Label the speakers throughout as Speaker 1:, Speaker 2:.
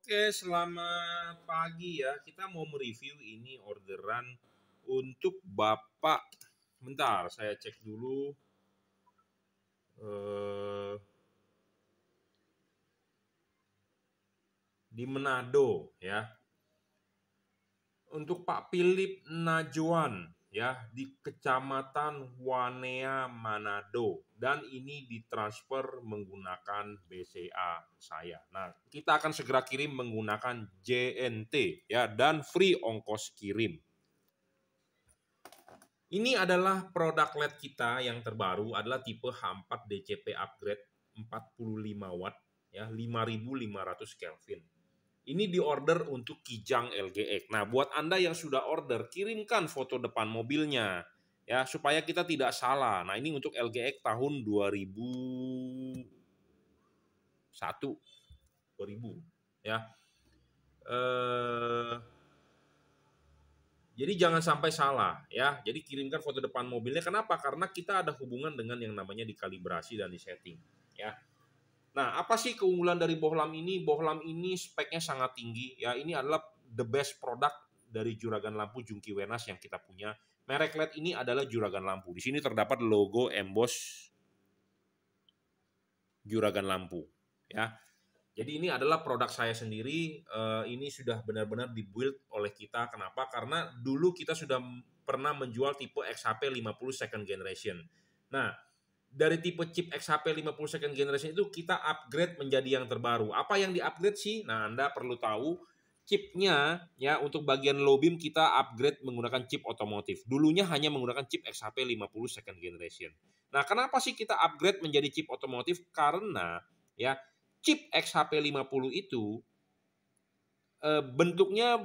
Speaker 1: Oke, selamat pagi ya. Kita mau mereview ini orderan untuk Bapak. Bentar, saya cek dulu. Eh, di Manado ya. Untuk Pak Philip Najwan ya di Kecamatan Wanea Manado, dan ini ditransfer menggunakan BCA saya. Nah, kita akan segera kirim menggunakan JNT ya, dan free ongkos kirim. Ini adalah produk LED kita yang terbaru, adalah tipe H4 DCP upgrade 45 watt ya, 5500 Kelvin. Ini diorder untuk Kijang LGX. Nah, buat Anda yang sudah order, kirimkan foto depan mobilnya ya, supaya kita tidak salah. Nah, ini untuk LGX tahun 2001 ya. Jadi jangan sampai salah ya. Jadi kirimkan foto depan mobilnya. Kenapa? Karena kita ada hubungan dengan yang namanya dikalibrasi dan disetting ya. Nah, apa sih keunggulan dari Bohlam ini? Bohlam ini speknya sangat tinggi ya. Ini adalah the best product dari juragan lampu Jungki Wenas yang kita punya. Merek LED ini adalah juragan lampu. Di sini terdapat logo emboss juragan lampu ya. Jadi ini adalah produk saya sendiri, ini sudah benar-benar dibuild oleh kita. Kenapa? Karena dulu kita sudah pernah menjual tipe XHP 50 second generation. Nah, dari tipe chip XHP 50 second generation itu kita upgrade menjadi yang terbaru. Apa yang di-upgrade sih? Nah, Anda perlu tahu chipnya ya, untuk bagian low beam kita upgrade menggunakan chip otomotif. Dulunya hanya menggunakan chip XHP 50 second generation. Nah, kenapa sih kita upgrade menjadi chip otomotif? Karena ya, chip XHP 50 itu bentuknya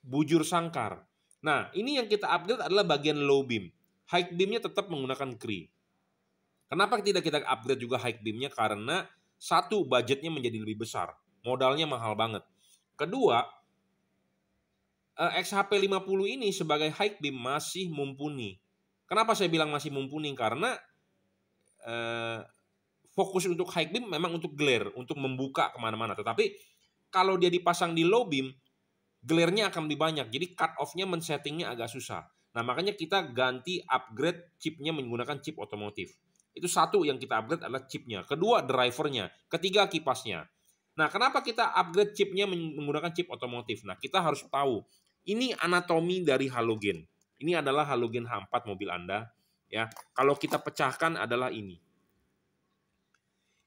Speaker 1: bujur sangkar. Nah, ini yang kita upgrade adalah bagian low beam. High beamnya tetap menggunakan Cree. Kenapa tidak kita upgrade juga high beamnya? Karena satu, budgetnya menjadi lebih besar. Modalnya mahal banget. Kedua, XHP 50 ini sebagai high beam masih mumpuni. Kenapa saya bilang masih mumpuni? Karena fokus untuk high beam memang untuk glare, untuk membuka kemana-mana. Tetapi kalau dia dipasang di low beam, glare-nya akan lebih banyak. Jadi cut off-nya, men-settingnya agak susah. Nah, makanya kita ganti upgrade chipnya menggunakan chip otomotif. Itu satu yang kita upgrade adalah chipnya. Kedua, drivernya. Ketiga, kipasnya. Nah, kenapa kita upgrade chipnya menggunakan chip otomotif? Nah, kita harus tahu, ini anatomi dari halogen. Ini adalah halogen H4 mobil Anda. Ya, kalau kita pecahkan adalah ini.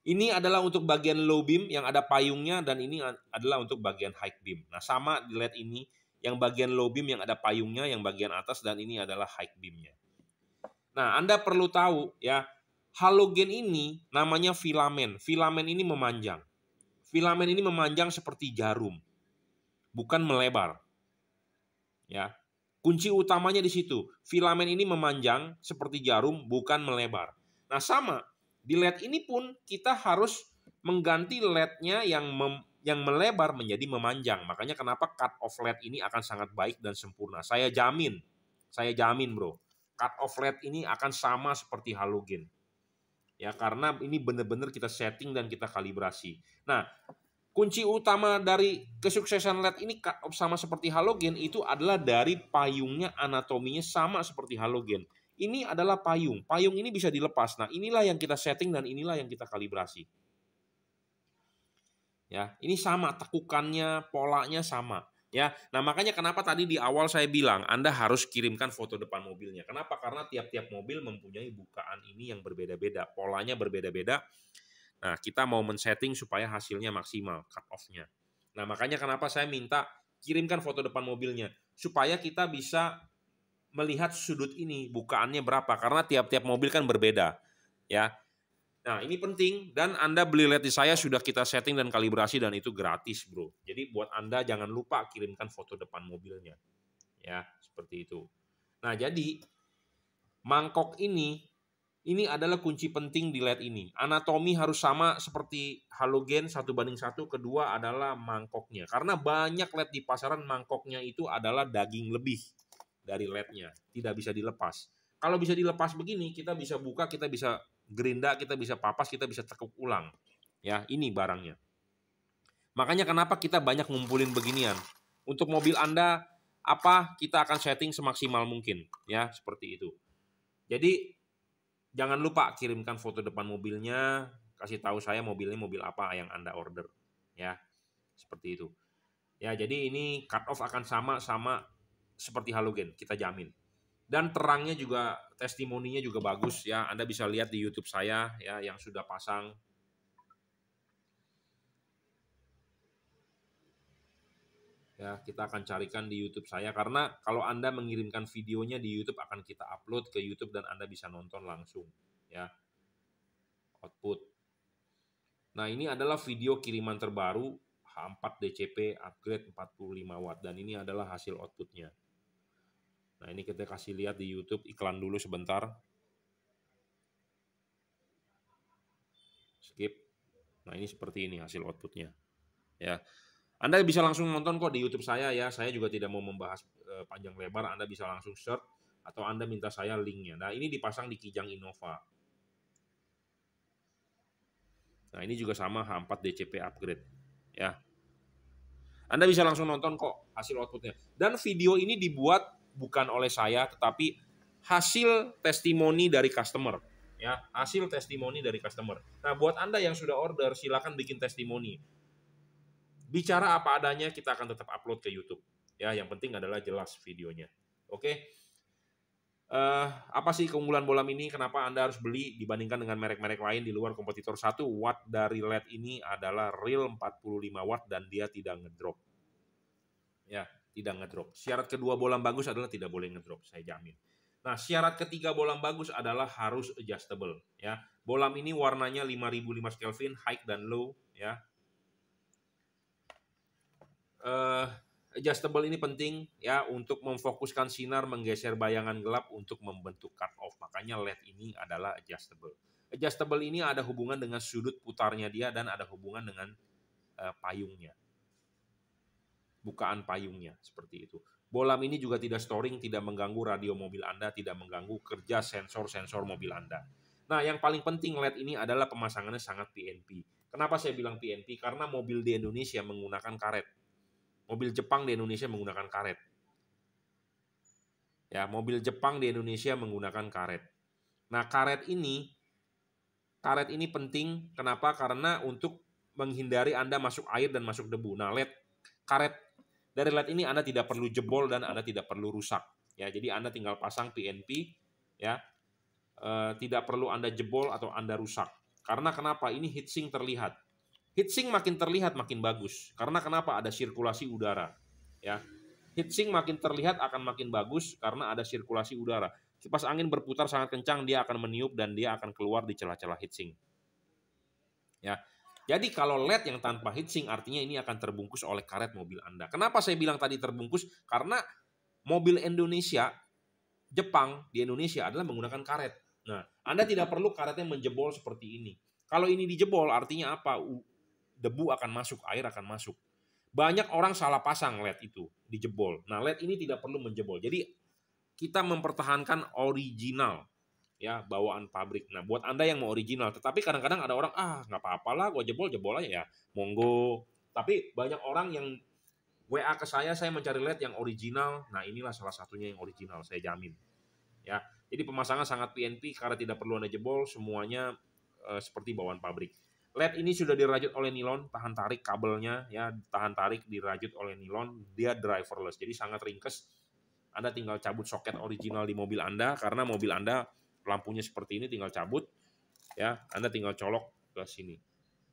Speaker 1: Ini adalah untuk bagian low beam yang ada payungnya, dan ini adalah untuk bagian high beam. Nah, sama di LED ini, yang bagian low beam yang ada payungnya, yang bagian atas, dan ini adalah high beamnya. Nah, Anda perlu tahu ya, halogen ini namanya filamen. Filamen ini memanjang. Filamen ini memanjang seperti jarum, bukan melebar. Ya. Kunci utamanya di situ. Filamen ini memanjang seperti jarum, bukan melebar. Nah, sama di LED ini pun kita harus mengganti LED-nya yang melebar menjadi memanjang. Makanya kenapa cut off LED ini akan sangat baik dan sempurna. Saya jamin bro, cut off LED ini akan sama seperti halogen. Ya, karena ini benar-benar kita setting dan kita kalibrasi. Nah, kunci utama dari kesuksesan LED ini cut off sama seperti halogen itu adalah dari payungnya, anatominya sama seperti halogen. Ini adalah payung. Payung ini bisa dilepas. Nah, inilah yang kita setting dan inilah yang kita kalibrasi. Ya, ini sama, tekukannya, polanya sama. Ya, nah makanya kenapa tadi di awal saya bilang Anda harus kirimkan foto depan mobilnya. Kenapa? Karena tiap-tiap mobil mempunyai bukaan ini yang berbeda-beda, polanya berbeda-beda. Nah, kita mau men-setting supaya hasilnya maksimal, cut off-nya. Nah, makanya kenapa saya minta kirimkan foto depan mobilnya, supaya kita bisa melihat sudut ini, bukaannya berapa, karena tiap-tiap mobil kan berbeda. Ya. Nah, ini penting, dan Anda beli LED di saya sudah kita setting dan kalibrasi, dan itu gratis, bro. Jadi buat Anda jangan lupa kirimkan foto depan mobilnya. Ya, seperti itu. Nah, jadi mangkok ini adalah kunci penting di LED ini. Anatomi harus sama seperti halogen 1:1. Kedua adalah mangkoknya. Karena banyak LED di pasaran mangkoknya itu adalah daging lebih dari LED-nya. Tidak bisa dilepas. Kalau bisa dilepas begini, kita bisa buka, kita bisa gerinda, kita bisa papas, kita bisa tekuk ulang. Ya, ini barangnya. Makanya kenapa kita banyak ngumpulin beginian. Untuk mobil Anda, apa kita akan setting semaksimal mungkin, ya, seperti itu. Jadi jangan lupa kirimkan foto depan mobilnya, kasih tahu saya mobilnya mobil apa yang Anda order, ya. Seperti itu. Ya, jadi ini cut off akan sama seperti halogen, kita jamin. Dan terangnya juga, testimoninya juga bagus ya. Anda bisa lihat di YouTube saya ya yang sudah pasang. Ya, kita akan carikan di YouTube saya karena kalau Anda mengirimkan videonya di YouTube akan kita upload ke YouTube dan Anda bisa nonton langsung ya. Output. Nah, ini adalah video kiriman terbaru H4 DCP upgrade 45 watt dan ini adalah hasil outputnya. Nah, ini kita kasih lihat di YouTube, iklan dulu sebentar. Skip. Nah, ini seperti ini hasil outputnya. Ya. Anda bisa langsung nonton kok di YouTube saya ya. Saya juga tidak mau membahas panjang lebar. Anda bisa langsung search atau Anda minta saya linknya. Nah, ini dipasang di Kijang Innova. Nah, ini juga sama H4 DCP upgrade. Ya. Anda bisa langsung nonton kok hasil outputnya. Dan video ini dibuat bukan oleh saya, tetapi hasil testimoni dari customer. Ya, hasil testimoni dari customer. Nah, buat Anda yang sudah order, silakan bikin testimoni. Bicara apa adanya, kita akan tetap upload ke YouTube. Ya, yang penting adalah jelas videonya. Oke. Apa sih keunggulan bolam ini? Kenapa Anda harus beli dibandingkan dengan merek-merek lain di luar kompetitor? 1 watt dari LED ini adalah real 45 watt dan dia tidak ngedrop. Ya, tidak ngedrop. Syarat kedua bolam bagus adalah tidak boleh ngedrop, saya jamin. Nah, syarat ketiga bolam bagus adalah harus adjustable. Ya, bolam ini warnanya 5005 Kelvin, high dan low. Ya, adjustable ini penting ya untuk memfokuskan sinar, menggeser bayangan gelap untuk membentuk cut off. Makanya LED ini adalah adjustable. Adjustable ini ada hubungan dengan sudut putarnya dia dan ada hubungan dengan payungnya. Bukaan payungnya seperti itu. Bolam ini juga tidak storing, tidak mengganggu radio mobil Anda, tidak mengganggu kerja sensor-sensor mobil Anda. Nah, yang paling penting LED ini adalah pemasangannya sangat PNP. Kenapa saya bilang PNP? Karena mobil di Indonesia menggunakan karet. Mobil Jepang di Indonesia menggunakan karet. Ya, mobil Jepang di Indonesia menggunakan karet. Nah, karet ini penting. Kenapa? Karena untuk menghindari Anda masuk air dan masuk debu. Nah, karet dari LED ini Anda tidak perlu jebol dan Anda tidak perlu rusak. Ya, jadi Anda tinggal pasang PNP, ya, tidak perlu Anda jebol atau Anda rusak. Karena kenapa? Ini heatsink terlihat. Heatsink makin terlihat makin bagus. Karena kenapa? Ada sirkulasi udara. Ya, heatsink makin terlihat akan makin bagus karena ada sirkulasi udara. Kipas angin berputar sangat kencang, dia akan meniup dan dia akan keluar di celah-celah heatsink. Ya, jadi kalau LED yang tanpa heatsink artinya ini akan terbungkus oleh karet mobil Anda. Kenapa saya bilang tadi terbungkus? Karena mobil Indonesia, Jepang di Indonesia adalah menggunakan karet. Nah, Anda tidak perlu karetnya menjebol seperti ini. Kalau ini dijebol artinya apa? Debu akan masuk, air akan masuk. Banyak orang salah pasang LED itu, dijebol. Nah, LED ini tidak perlu menjebol. Jadi kita mempertahankan original ya, bawaan pabrik. Nah, buat Anda yang mau original, tetapi kadang-kadang ada orang, nggak apa-apa lah, gue jebol aja ya, monggo. Tapi banyak orang yang WA ke saya mencari LED yang original. Nah, inilah salah satunya yang original, saya jamin. Ya, jadi pemasangan sangat PNP karena tidak perlu Anda jebol, semuanya seperti bawaan pabrik. LED ini sudah dirajut oleh nilon, tahan tarik kabelnya ya, tahan tarik dirajut oleh nilon, dia driverless, jadi sangat ringkes. Anda tinggal cabut soket original di mobil Anda karena mobil Anda lampunya seperti ini, tinggal cabut ya, Anda tinggal colok ke sini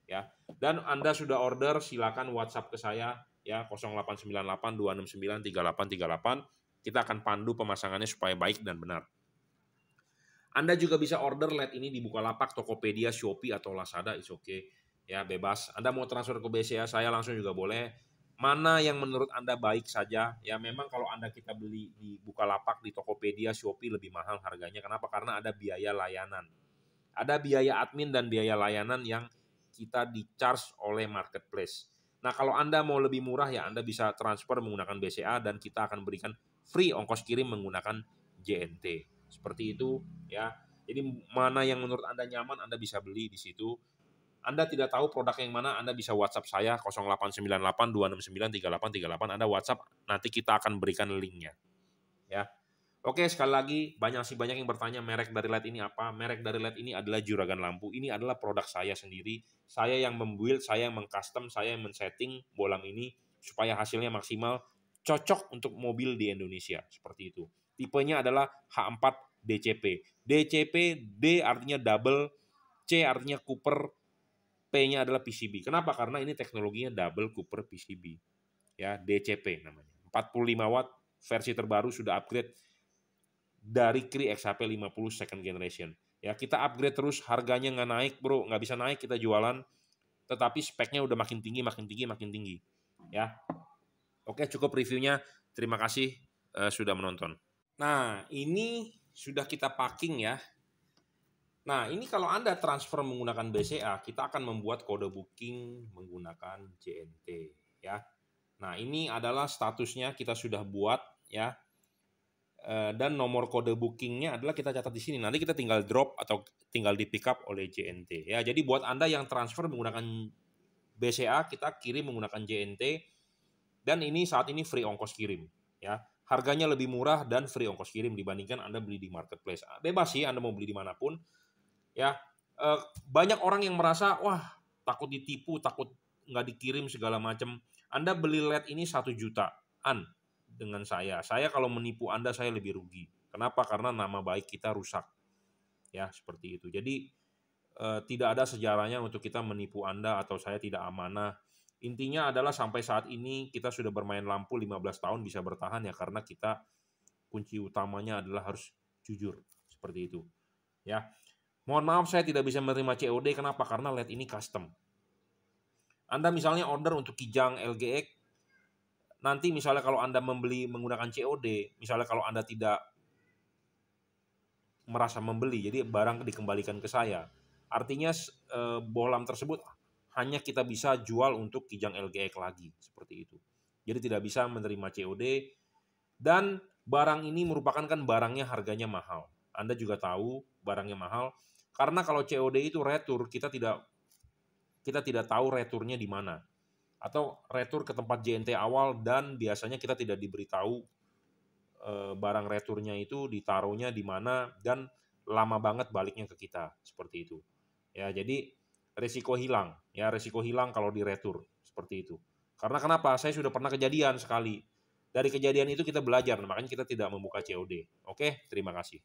Speaker 1: ya. Dan Anda sudah order, silakan WhatsApp ke saya ya 0898 269 3838. Kita akan pandu pemasangannya supaya baik dan benar. Anda juga bisa order LED ini di Bukalapak, Tokopedia, Shopee atau Lazada, is okay. Ya, bebas. Anda mau transfer ke BCA saya langsung juga boleh. Mana yang menurut Anda baik saja. Ya, memang kalau Anda kita beli di Bukalapak, di Tokopedia, Shopee lebih mahal harganya. Kenapa? Karena ada biaya layanan. Ada biaya admin dan biaya layanan yang kita di-charge oleh marketplace. Nah, kalau Anda mau lebih murah ya Anda bisa transfer menggunakan BCA dan kita akan berikan free ongkos kirim menggunakan JNT. Seperti itu ya. Jadi mana yang menurut Anda nyaman Anda bisa beli di situ. Anda tidak tahu produk yang mana, Anda bisa WhatsApp saya 0898 269 3838. Anda WhatsApp, nanti kita akan berikan linknya. Ya. Oke, sekali lagi banyak yang bertanya merek dari LED ini apa? Merek dari LED ini adalah juragan lampu. Ini adalah produk saya sendiri. Saya yang membuild, saya yang mengcustom, saya yang men-setting bohlam ini supaya hasilnya maksimal, cocok untuk mobil di Indonesia. Seperti itu. Tipenya adalah H4 DCP. DCP, D artinya double, C artinya Cooper, P-nya adalah PCB. Kenapa? Karena ini teknologinya double Cooper PCB. Ya, DCP namanya. 45 watt, versi terbaru sudah upgrade dari Cree XHP 50 second generation. Ya, kita upgrade terus, harganya nggak naik, bro. Nggak bisa naik, kita jualan. Tetapi speknya udah makin tinggi. Ya. Oke, cukup reviewnya. Terima kasih sudah menonton. Nah, ini sudah kita packing ya. Nah, ini kalau Anda transfer menggunakan BCA, kita akan membuat kode booking menggunakan JNT ya. Nah, ini adalah statusnya kita sudah buat ya. Dan nomor kode bookingnya adalah kita catat di sini. Nanti kita tinggal drop atau tinggal di pick up oleh JNT ya. Jadi buat Anda yang transfer menggunakan BCA, kita kirim menggunakan JNT dan ini saat ini free ongkos kirim ya. Harganya lebih murah dan free ongkos kirim dibandingkan Anda beli di marketplace. Bebas sih Anda mau beli dimanapun. Ya, banyak orang yang merasa wah takut ditipu, takut nggak dikirim segala macam. Anda beli LED ini 1 jutaan dengan saya kalau menipu Anda saya lebih rugi. Kenapa? Karena nama baik kita rusak. Ya, seperti itu. Jadi tidak ada sejarahnya untuk kita menipu Anda atau saya tidak amanah. Intinya adalah sampai saat ini kita sudah bermain lampu 15 tahun bisa bertahan ya karena kita kunci utamanya adalah harus jujur. Seperti itu. Ya. Mohon maaf saya tidak bisa menerima COD, kenapa? Karena LED ini custom. Anda misalnya order untuk kijang LGX, nanti misalnya kalau Anda membeli menggunakan COD, misalnya kalau Anda tidak merasa membeli, jadi barang dikembalikan ke saya. Artinya bohlam tersebut hanya kita bisa jual untuk kijang LGX lagi, seperti itu. Jadi tidak bisa menerima COD, dan barang ini merupakan kan barangnya harganya mahal. Anda juga tahu barangnya mahal. Karena kalau COD itu retur, kita tidak tahu returnya di mana. Atau retur ke tempat JNT awal dan biasanya kita tidak diberitahu barang returnya itu ditaruhnya di mana dan lama banget baliknya ke kita. Seperti itu. Ya, jadi resiko hilang. Ya, resiko hilang kalau di retur. Seperti itu. Karena kenapa? Saya sudah pernah kejadian sekali. Dari kejadian itu kita belajar, makanya kita tidak membuka COD. Oke, terima kasih.